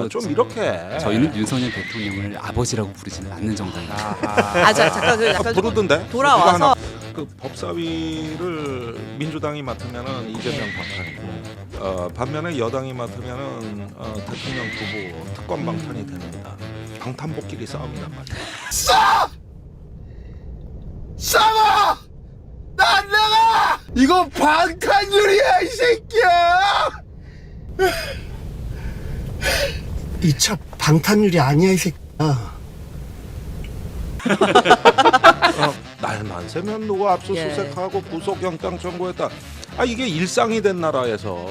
좀 이렇게 저희는 윤석열 대통령을 아버지라고 부르지는 않는 정당입니다. 잠깐 그 약간 부르던데 돌아와서 그 법사위를 민주당이 맡으면은 이재명 방탄이고 반면에 여당이 맡으면은 대통령 후보 특권 방탄이 됩니다. 방탄복끼리 싸움이란 말이야. 싸워! 난 나가! 이거 방탄유리야 이 새끼야! 이 차 방탄유리 아니야 이 새끼야. 날만 새면 누가 압수수색하고 구속영장 청구했다. 이게 일상이 된 나라에서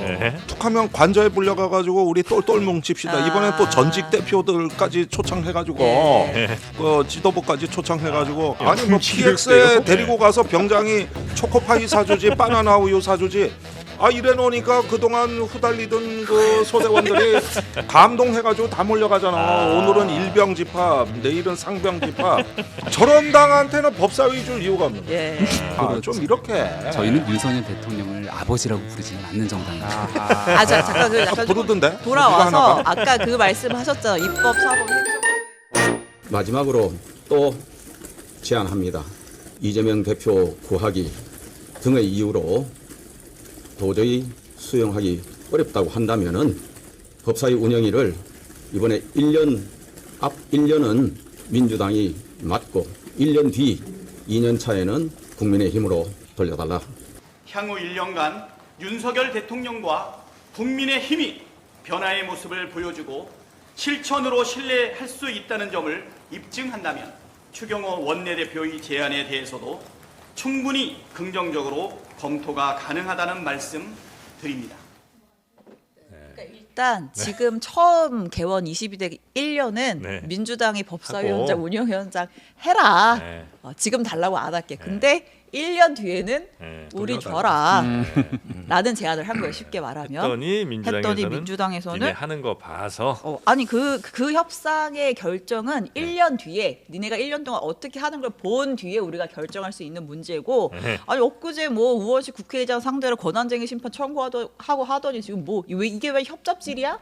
툭하면 관저에 불려가가지고 우리 똘똘 뭉칩시다. 이번엔 또 전직 대표들까지 초청해가지고 그 지도부까지 초청해가지고 아니 뭐 PX에 데리고 가서 병장이 초코파이 사주지 바나나 우유 사주지. 이래 놓으니까 그동안 후달리던 그 소대원들이 감동해가지고 다 몰려가잖아. 오늘은 일병 집합, 내일은 상병 집합. 저런 당한테는 법사위 줄 이유가 없는 거야. 좀 이렇게. 저희는 윤석열 대통령을 아버지라고 부르지는 않는 정당입니다. 잠깐 그 약간 부르던데 돌아와서 아까 그 말씀하셨잖아. 입법, 사법, 행정. 마지막으로 또 제안합니다. 이재명 대표 구하기 등의 이유로 도저히 수용하기 어렵다고 한다면은 법사위 운영위를 이번에 1년은 민주당이 맡고 1년 뒤 2년 차에는 국민의힘으로 돌려달라. 향후 1년간 윤석열 대통령과 국민의힘이 변화의 모습을 보여주고 실천으로 신뢰할 수 있다는 점을 입증한다면 추경호 원내대표의 제안에 대해서도 충분히 긍정적으로 검토가 가능하다는 말씀 드립니다. 일단 지금 처음 개원 22대 1년은 민주당이 법사위원장, 운영위원장 해라. 지금 달라고 안 할게. 근데 1년 뒤에는 우리 줘라. 라는 제안을 한 거예요. 쉽게 말하면. 했더니 민주당에서는 니네 하는 거 봐서 아니 그 협상의 결정은 1년 뒤에 니네가 1년 동안 어떻게 하는 걸 본 뒤에 우리가 결정할 수 있는 문제고 아니 엊그제 뭐 우원식 국회의장 상대로 권한쟁의 심판 청구하고 하더니 지금 뭐 이게 왜 협잡질이야?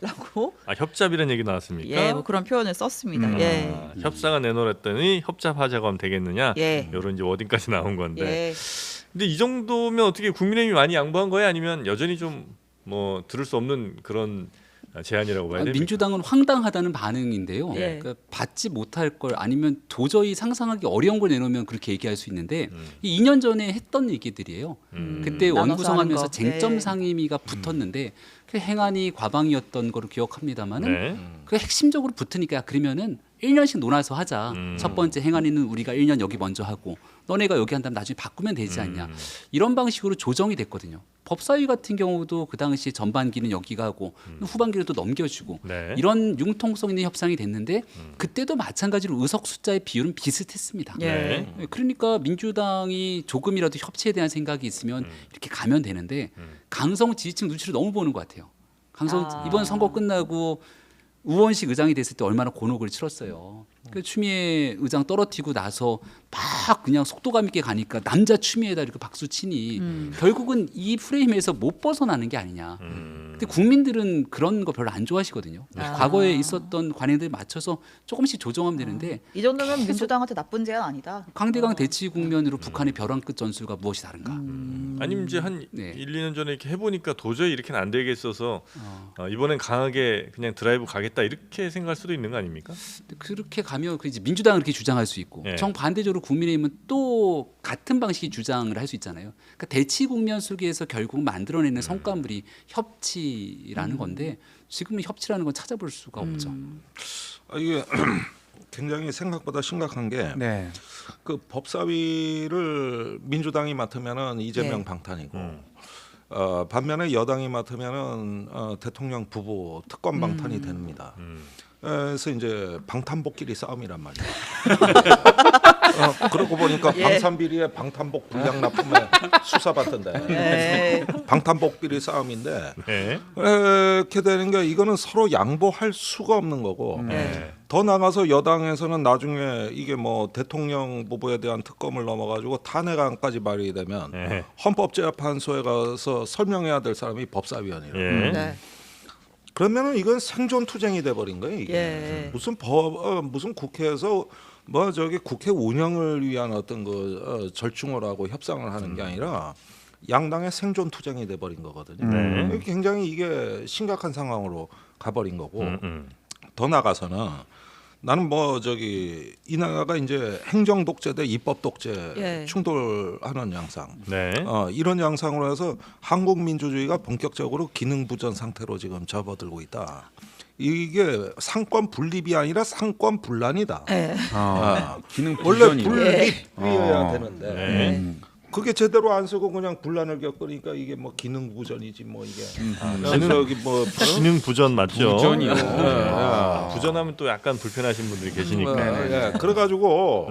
라고 협잡이라는 얘기 나왔습니까? 예, 뭐 그런 표현을 썼습니다. 협상을 내놓았더니 협잡하자고 하면 되겠느냐? 이런 이제 워딩까지 나온 건데. 근데 이 정도면 어떻게 국민의힘이 많이 양보한 거예요? 아니면 여전히 좀 뭐 들을 수 없는 그런 제안이라고 봐야 됩니까? 민주당은 황당하다는 반응인데요. 그러니까 받지 못할 걸 아니면 도저히 상상하기 어려운 걸 내놓으면 그렇게 얘기할 수 있는데 2년 전에 했던 얘기들이에요. 그때 원구성하면서 쟁점 상임위가 붙었는데 그 행안이 과방이었던 거를 기억합니다만은 그 핵심적으로 붙으니까 그러면은 1년씩 논아서 하자. 첫 번째 행안위는 우리가 1년 여기 먼저 하고 너네가 여기 한다면 나중에 바꾸면 되지 않냐. 이런 방식으로 조정이 됐거든요. 법사위 같은 경우도 그 당시 전반기는 여기가 하고 후반기를 또 넘겨주고 이런 융통성 있는 협상이 됐는데 그때도 마찬가지로 의석 숫자의 비율은 비슷했습니다. 그러니까 민주당이 조금이라도 협치에 대한 생각이 있으면 이렇게 가면 되는데 강성 지지층 눈치를 너무 보는 것 같아요. 이번 선거 끝나고 우원식 의장이 됐을 때 얼마나 곤혹을 치렀어요. 그 추미애 의장 떨어뜨리고 나서 막 그냥 속도감 있게 가니까 남자 추미애다 이렇게 박수 치니 결국은 이 프레임에서 못 벗어나는 게 아니냐. 근데 국민들은 그런 거 별로 안 좋아하시거든요. 과거에 있었던 관행들 맞춰서 조금씩 조정하면 되는데 이 정도면 민주당한테 나쁜 제안 아니다. 강대강 대치 국면으로 북한의 벼랑 끝 전술과 무엇이 다른가? 아니면 이제 한 1, 2년 전에 이렇게 해보니까 도저히 이렇게는 안 되겠어서 이번엔 강하게 그냥 드라이브 가겠다 이렇게 생각할 수도 있는 거 아닙니까? 그렇게 가면 이제 민주당은 그렇게 주장할 수 있고 정반대적으로 국민의힘은 또 같은 방식의 주장을 할 수 있잖아요. 그러니까 대치 국면 속에서 결국 만들어내는 성과물이 협치라는 건데 지금은 협치라는 건 찾아볼 수가 없죠. 이게 굉장히 생각보다 심각한 게 그 법사위를 민주당이 맡으면은 이재명 방탄이고 반면에 여당이 맡으면은 대통령 부부 특권 방탄이 됩니다. 그래서 이제 방탄복끼리 싸움이란 말이에요. 그러고 보니까 방산비리의 방탄복 불량 납품에 수사받던데 방탄복비리 싸움인데 이렇게 되는 게 이거는 서로 양보할 수가 없는 거고 더 나가서 여당에서는 나중에 이게 뭐 대통령 부부에 대한 특검을 넘어가지고 탄핵안까지 발의되면 헌법재판소에 가서 설명해야 될 사람이 법사위원이에요. 그러면은 이건 생존 투쟁이 돼 버린 거예요. 이게 무슨 무슨 국회에서 뭐 저기 국회 운영을 위한 어떤 그 절충을 하고 협상을 하는 게 아니라 양당의 생존 투쟁이 돼 버린 거거든요. 굉장히 이게 심각한 상황으로 가버린 거고 더 나가서는 나는 뭐 저기 이 나라가 이제 행정 독재 대 입법 독재 충돌하는 양상, 이런 양상으로 해서 한국 민주주의가 본격적으로 기능 부전 상태로 지금 접어들고 있다. 이게 상권 분립이 아니라 상권 분란이다. 기능 원래 비전이요. 분립이어야 되는데 그게 제대로 안 쓰고 그냥 분란을 겪으니까 이게 뭐 기능 부전이지 뭐 이게 저기 뭐 기능 부전 맞죠? 부전이요. 부전하면 또 약간 불편하신 분들이 계시니까. 그래가지고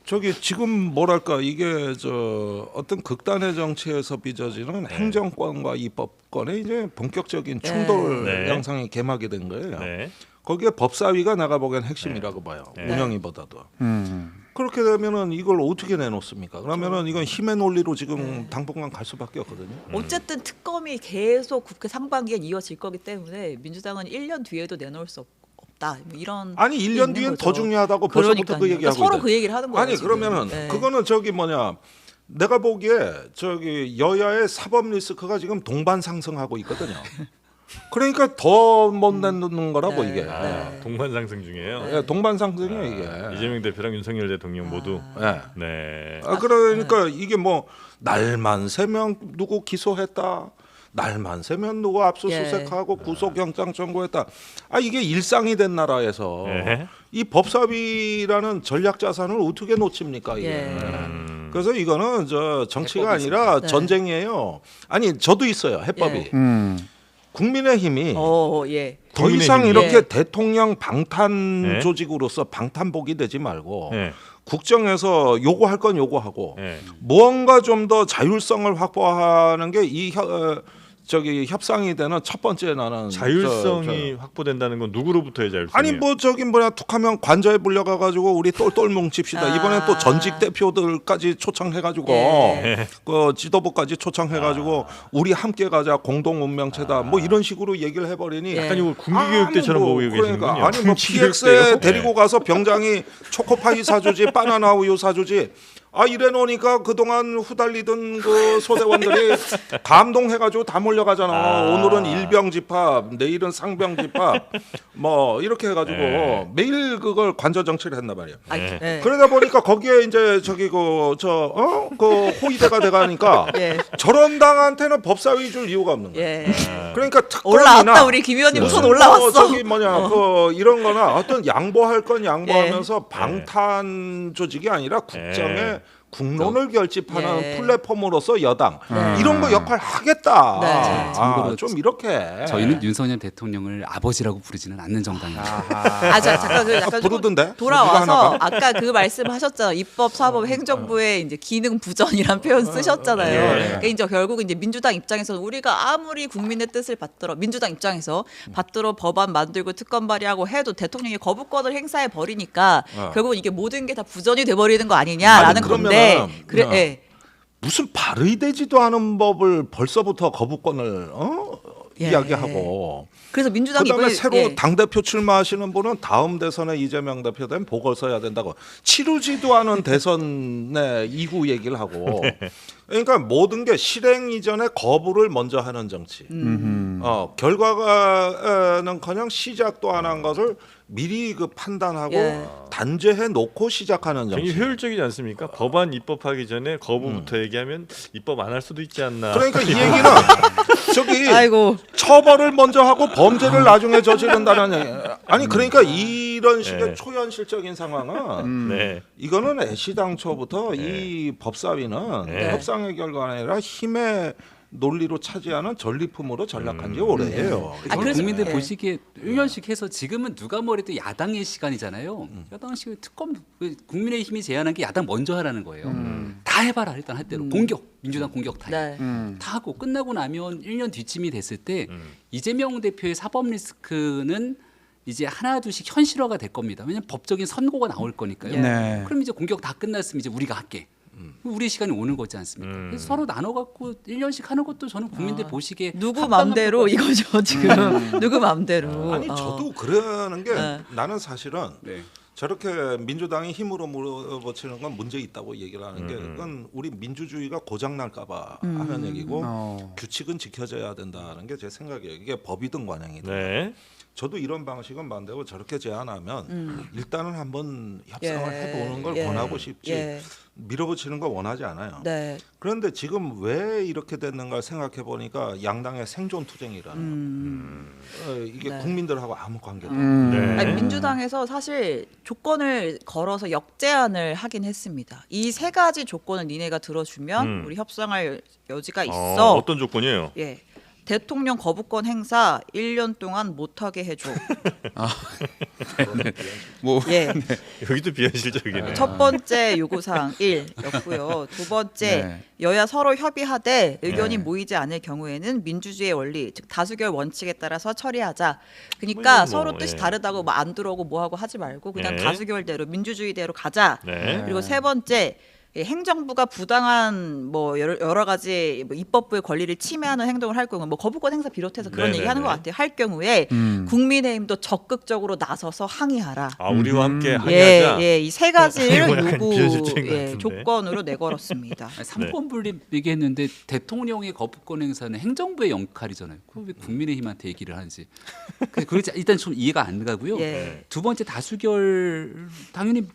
저기 지금 뭐랄까 이게 저 어떤 극단의 정치에서 빚어지는 행정권과 입법권의 이제 본격적인 충돌 양상이 개막이 된 거예요. 거기에 법사위가 나가보기엔 핵심이라고 봐요. 운영위보다도. 그렇게 되면은 이걸 어떻게 내놓습니까? 그러면은 이건 힘의 논리로 지금 당분간 갈 수밖에 없거든요. 어쨌든 특검이 계속 국회 상반기엔 이어질 거기 때문에 민주당은 1년 뒤에도 내놓을 수 없다. 뭐 이런 아니 1년 뒤엔 더 중요하다고 벌써부터 그 얘기하고 서로 있대. 그 얘기를 하는 거예요. 아니 지금. 그러면은 그거는 저기 뭐냐 내가 보기에 저기 여야의 사법 리스크가 지금 동반 상승하고 있거든요. 그러니까 더 못 내놓는 거라고 이게. 동반 상승 중이에요. 동반 상승이에요 이게. 이재명 대표랑 윤석열 대통령 모두. 그러니까 이게 뭐 날만 새면 누구 기소했다. 날만 새면 누구 압수수색하고 구속영장 청구했다. 이게 일상이 된 나라에서 이 법사위라는 전략 자산을 어떻게 놓칩니까 이게. 그래서 이거는 저 정치가 아니라 전쟁이에요. 아니 저도 있어요 해법이. 국민의힘이 더 이상 이렇게 대통령 방탄 조직으로서 방탄복이 되지 말고 국정에서 요구할 건 요구하고 무언가 좀 더 자율성을 확보하는 게 이 저기 협상이 되는 첫 번째 나는 자율성이 확보된다는 건 누구로부터의 자율성이에요? 아니 뭐 저기 뭐야 툭하면 관저에 불려가 가지고 우리 똘똘 뭉칩시다. 이번엔 또 전직 대표들까지 초청해 가지고 그 지도부까지 초청해 가지고 우리 함께 가자 공동 운명체다. 뭐 이런 식으로 얘기를 해 버리니 약간 이거 군기교육 때처럼 보고 계시는군요. 그러니까 아니 뭐 PX에 데리고 가서 병장이 초코파이 사주지 바나나 우유 사주지. 이래 놓으니까 그동안 후달리던 그 소대원들이 감동해가지고 다 몰려가잖아. 오늘은 일병 집합, 내일은 상병 집합, 뭐 이렇게 해가지고 매일 그걸 관저 정치를 했나 말이야. 그러다 보니까 거기에 이제 저기 그 호위대가 돼가니까 저런 당한테는 법사위 줄 이유가 없는 거야. 그러니까 특검이나 올라왔다 우리 김 의원님 우선 올라왔어. 저기 뭐냐 그 이런-거나 어떤 양보할 건 양보하면서 방탄 조직이 아니라 국정에 국론을 결집하는 플랫폼으로서 여당 이런 거 역할 하겠다. 참고로 좀 이렇게 저희는 윤석열 대통령을 아버지라고 부르지는 않는 정당입니다. 잠깐 그 약간 부르던데? 돌아와서 아까 그 말씀하셨잖아요. 입법, 사법, 행정부의 이제 기능 부전이란 표현 쓰셨잖아요. 그러니까 이제 결국 이제 민주당 입장에서는 우리가 아무리 국민의 뜻을 받들어 민주당 입장에서 받들어 법안 만들고 특검 발의하고 해도 대통령이 거부권을 행사해 버리니까 결국 이게 모든 게 다 부전이 돼 버리는 거 아니냐라는 건데. 무슨 발의되지도 않은 법을 벌써부터 거부권을 이야기하고 그래서 민주당이 그다음에 이번에, 새로 당대표 출마하시는 분은 다음 대선에 이재명 대표 되면 보궐 써야 된다고 치르지도 않은 대선의 이후 얘기를 하고 그러니까 모든 게 실행 이전에 거부를 먼저 하는 정치 결과가는커녕 시작도 안 한 것을 미리 그 판단하고 단죄해 놓고 시작하는 정치. 굉장히 효율적이지 않습니까? 법안 입법하기 전에 거부부터 얘기하면 입법 안 할 수도 있지 않나. 그러니까 이 얘기는 저기 처벌을 먼저 하고 범죄를 나중에 저지른다는 얘기. 아니 그러니까 이런 식의 초현실적인 상황은 이거는 애시당초부터 이 법사위는 협상의 결과가 아니라 힘의 논리로 차지하는 전리품으로 전락한 지 오래예요. 국민들 보시기에 1년씩 해서 지금은 누가 뭐래도 야당의 시간이잖아요. 야당 시간 특검 국민의힘이 제안한 게 야당 먼저 하라는 거예요. 다 해봐라 일단 할 대로 공격 민주당 공격 다 하고 끝나고 나면 1년 뒤쯤이 됐을 때 이재명 대표의 사법 리스크는 이제 하나 둘씩 현실화가 될 겁니다. 왜냐하면 법적인 선고가 나올 거니까요. 그럼 이제 공격 다 끝났으면 이제 우리가 할게. 우리 시간이 오는 거지 않습니까? 그래서 서로 나눠 갖고 1년씩 하는 것도 저는 국민들 보시기에 누구 합당한 맘대로 것 같아요. 이거죠 지금. 누구 맘대로. 아니 저도 그러는 게 네. 나는 사실은 네. 저렇게 민주당이 힘으로 몰아붙이는 건 문제 있다고 얘기를 하는 게 그건 우리 민주주의가 고장 날까봐 하는 얘기고 규칙은 지켜져야 된다는 게 제 생각이에요. 이게 법이든 관행이든. 네. 저도 이런 방식은 반대고 저렇게 제안하면 일단은 한번 협상을 예, 해보는 걸 예, 권하고 싶지 예. 밀어붙이는 거 원하지 않아요. 네. 그런데 지금 왜 이렇게 됐는가 생각해 보니까 양당의 생존 투쟁이라는 이게 네. 국민들하고 아무 관계도 네. 아니, 민주당에서 사실 조건을 걸어서 역제안을 하긴 했습니다. 이 세 가지 조건을 니네가 들어주면 우리 협상할 여지가 있어. 어떤 조건이에요? 예. 대통령 거부권 행사 1년 동안 못하게 해줘. 뭐 예. 여기도 비현실적이네. 첫 번째 요구사항 1였고요. 두 번째 네. 여야 서로 협의하되 의견이 네. 모이지 않을 경우에는 민주주의의 원리, 즉 다수결 원칙에 따라서 처리하자. 그러니까 이건 뭐, 서로 뜻이 예. 다르다고 뭐 안 들어오고 뭐 하고 하지 말고 그냥 네. 다수결대로 민주주의대로 가자. 네. 그리고 세 번째 예, 행정부가 부당한 뭐 여러 가지 뭐 입법부의 권리를 침해하는 행동을 할 경우 뭐 거부권 행사 비롯해서 그런 네네네. 얘기하는 것 같아요. 할 경우에 국민의힘도 적극적으로 나서서 항의하라. 아 우리와 함께 항의하자. 예, 이 세 이거 가지를 약간 요구 비현실적인 것 예, 같은데. 조건으로 내걸었습니다. 아니, 삼권 분립 얘기했는데 대통령의 거부권 행사는 행정부의 역할이잖아요. 그걸 왜 국민의힘한테 얘기를 하는지. 그렇지 일단 좀 이해가 안 가고요. 예. 두 번째 다수결 당연히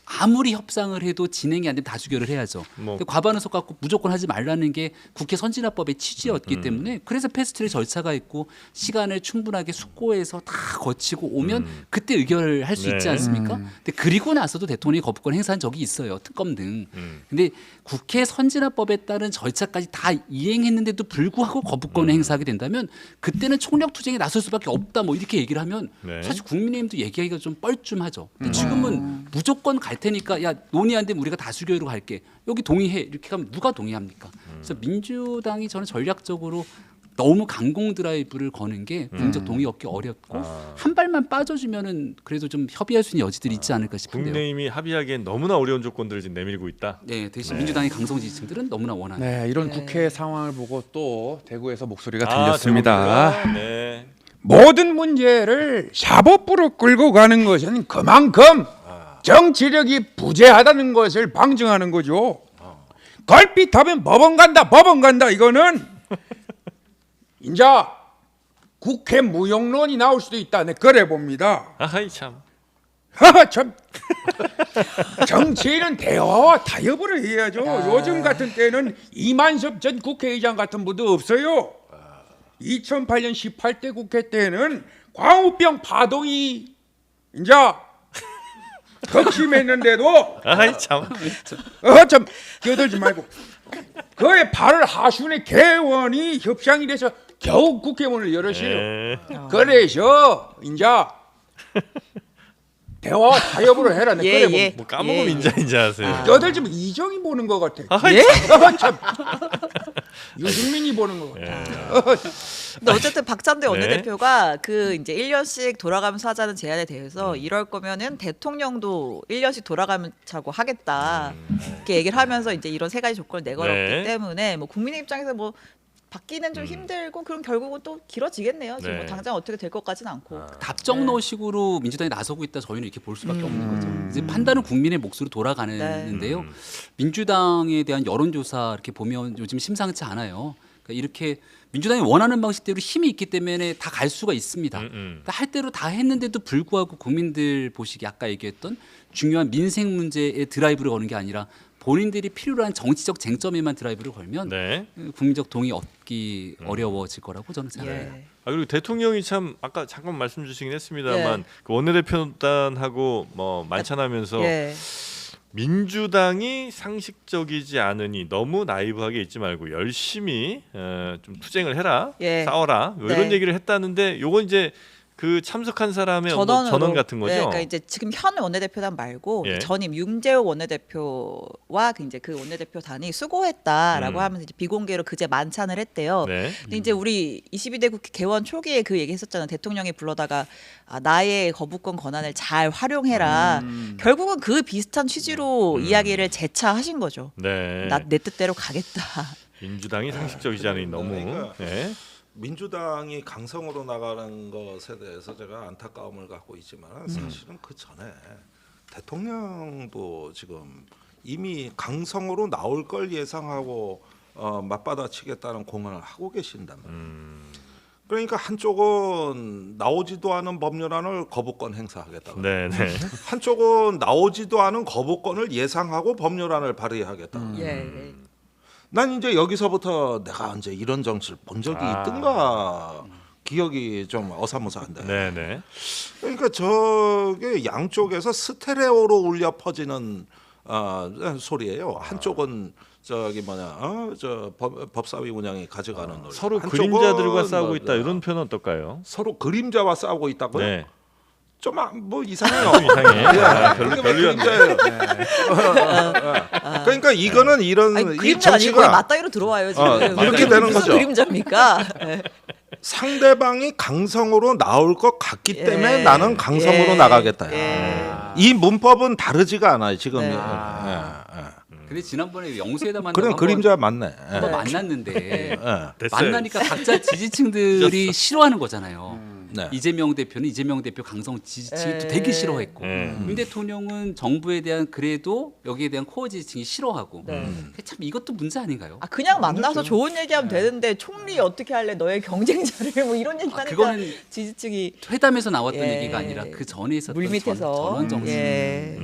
아무리 협상을 해도 진행이 안 되면 다수결을 해야죠. 뭐. 근데 과반을 섞고 무조건 하지 말라는 게 국회 선진화법의 취지였기 때문에 그래서 패스트트랙 절차가 있고 시간을 충분하게 숙고해서 다 거치고 오면 그때 의결을 할 수 있지 네. 않습니까? 근데 그리고 나서도 대통령이 거부권 행사한 적이 있어요. 특검 등. 근데 국회 선진화법에 따른 절차까지 다 이행했는데도 불구하고 거부권을 행사하게 된다면 그때는 총력 투쟁에 나설 수밖에 없다. 뭐 이렇게 얘기를 하면 네. 사실 국민의힘도 얘기하기가 좀 뻘쭘하죠. 근데 지금은 무조건 갈 테니까 야 논의 안 되면 우리가 다수결로 갈게. 여기 동의해. 이렇게 가면 누가 동의합니까? 그래서 민주당이 저는 전략적으로 너무 강공 드라이브를 거는 게 국민적 동의 얻기 어렵고 한 발만 빠져주면은 그래도 좀 협의할 수 있는 여지들이 있지 않을까 싶은데요. 국민의힘이 합의하기엔 너무나 어려운 조건들을 지금 내밀고 있다. 네, 대신 민주당의 강성 지지층들은 너무나 원하는. 네, 이런 네. 국회 상황을 보고 또 대구에서 목소리가 아, 들렸습니다. 대박이다. 네. 모든 문제를 사법부로 끌고 가는 것은 그만큼 정치력이 부재하다는 것을 방증하는 거죠. 걸핏하면 법원 간다 이거는 이제 국회 무용론이 나올 수도 있다. 네, 그래 봅니다. 아이 참. 참 정치인은 대화와 타협을 해야죠. 요즘 같은 때는 이만섭 전 국회의장 같은 분도 없어요. 2008년 18대 국회 때는 광우병 파동이 이제 격심했는데도 아이 참. 참 끼어들지 말고 그의 8월 하순에 개원이 협상이 돼서 겨우 국회문을 열었어요. 네. 그래서 이제 대화와 타협으로 해라. 네, 예, 그래 봅니다. 예. 뭐 까먹으면 인자하세요. 끼어들지면 이정이 보는 것 같아. 아이 예? 참 유승민이 보는 것 같아. 근데 어쨌든 박찬대 네. 원내대표가 그 이제 1년씩 돌아가면서 하자는 제안에 대해서 이럴 거면은 대통령도 1년씩 돌아가면서 하겠다 이렇게 얘기를 하면서 이제 이런 세 가지 조건을 내걸었기 네. 때문에 뭐 국민의 입장에서 뭐 받기는 좀 힘들고 그럼 결국은 또 길어지겠네요. 지금 네. 뭐 당장 어떻게 될 것 같지는 않고. 답정너식으로 민주당이 나서고 있다 저희는 이렇게 볼 수밖에 없는 거죠. 이제 판단은 국민의 몫으로 돌아가는데요. 민주당에 대한 여론조사 이렇게 보면 요즘 심상치 않아요. 그러니까 이렇게 민주당이 원하는 방식대로 힘이 있기 때문에 다 갈 수가 있습니다. 그러니까 할 대로 다 했는데도 불구하고 국민들 보시기 아까 얘기했던 중요한 민생 문제에 드라이브를 거는 게 아니라 본인들이 필요로 한 정치적 쟁점에만 드라이브를 걸면 네. 국민적 동의 얻기 어려워질 거라고 저는 생각해요. 예. 아 그리고 대통령이 참 아까 잠깐 말씀 주시긴 했습니다만 예. 그 원내대표단하고 뭐 만찬하면서 예. 민주당이 상식적이지 않으니 너무 나이브하게 있지 말고 열심히 좀 투쟁을 해라, 예. 싸워라 뭐 이런 네. 얘기를 했다는데 요건 이제 그 참석한 사람의 전원으로. 전원 같은 거죠. 네, 그러니까 이제 지금 현 원내대표단 말고 예. 전임 윤재욱 원내대표와 이제 그 원내대표단이 수고했다라고 하면서 이제 비공개로 그제 만찬을 했대요. 네. 근데 이제 우리 22대 국회 개원 초기에 그 얘기했었잖아요. 대통령이 불러다가 나의 거부권 권한을 잘 활용해라. 결국은 그 비슷한 취지로 이야기를 재차하신 거죠. 네. 내 뜻대로 가겠다. 민주당이 상식적이지 않으니 너무. 그러니까 네. 민주당이 강성으로 나가는 것에 대해서 제가 안타까움을 갖고 있지만 사실은 그 전에 대통령도 지금 이미 강성으로 나올 걸 예상하고 맞받아치겠다는 공언을 하고 계신단 말이에요. 그러니까 한쪽은 나오지도 않은 법률안을 거부권 행사하겠다. 네, 네. 한쪽은 나오지도 않은 거부권을 예상하고 법률안을 발의하겠다. 예. 난 이제 여기서부터 내가 이제 이런 정치를 본 적이 있던가 기억이 좀 어사무사한데. 네네. 그러니까 저게 양쪽에서 스테레오로 울려 퍼지는 소리예요. 한쪽은 저기 저 법사위 운영이 가져가는 노래. 서로 한쪽은 그림자들과 싸우고 있다 이런 표현 어떨까요? 서로 그림자와 싸우고 있다고요? 네. 좀 뭐 이상해요. 이상해. 별로 별로였네. 그림자예요. 그러니까 이거는 이런 아니, 이 그림자 아니고 정치가 맞다이로 들어와요 지금. 이렇게 되는 무슨 거죠. 그림자입니까? 예. 상대방이 강성으로 나올 것 같기 예. 때문에 나는 강성으로 예. 나가겠다. 예. 이 문법은 다르지가 않아요 지금. 네. 근데 지난번에 영수회담 그래 한다고 그림자 맞네. 한번 만났는데 예. 만나니까 각자 지지층들이 싫어하는 거잖아요. 네. 이재명 대표는 이재명 대표 강성 지지층이 또 되게 싫어했고 윤 대통령은 정부에 대한 그래도 여기에 대한 코어 지지층이 싫어하고 참 이것도 문제 아닌가요? 그냥 만나서 좋은 얘기하면 되는데 총리 어떻게 할래? 너의 경쟁자를 뭐 이런 얘기하니까 그거는 지지층이 회담에서 나왔던 예. 얘기가 아니라 그 전에 있었던 물밑에서 전원 정치. 예.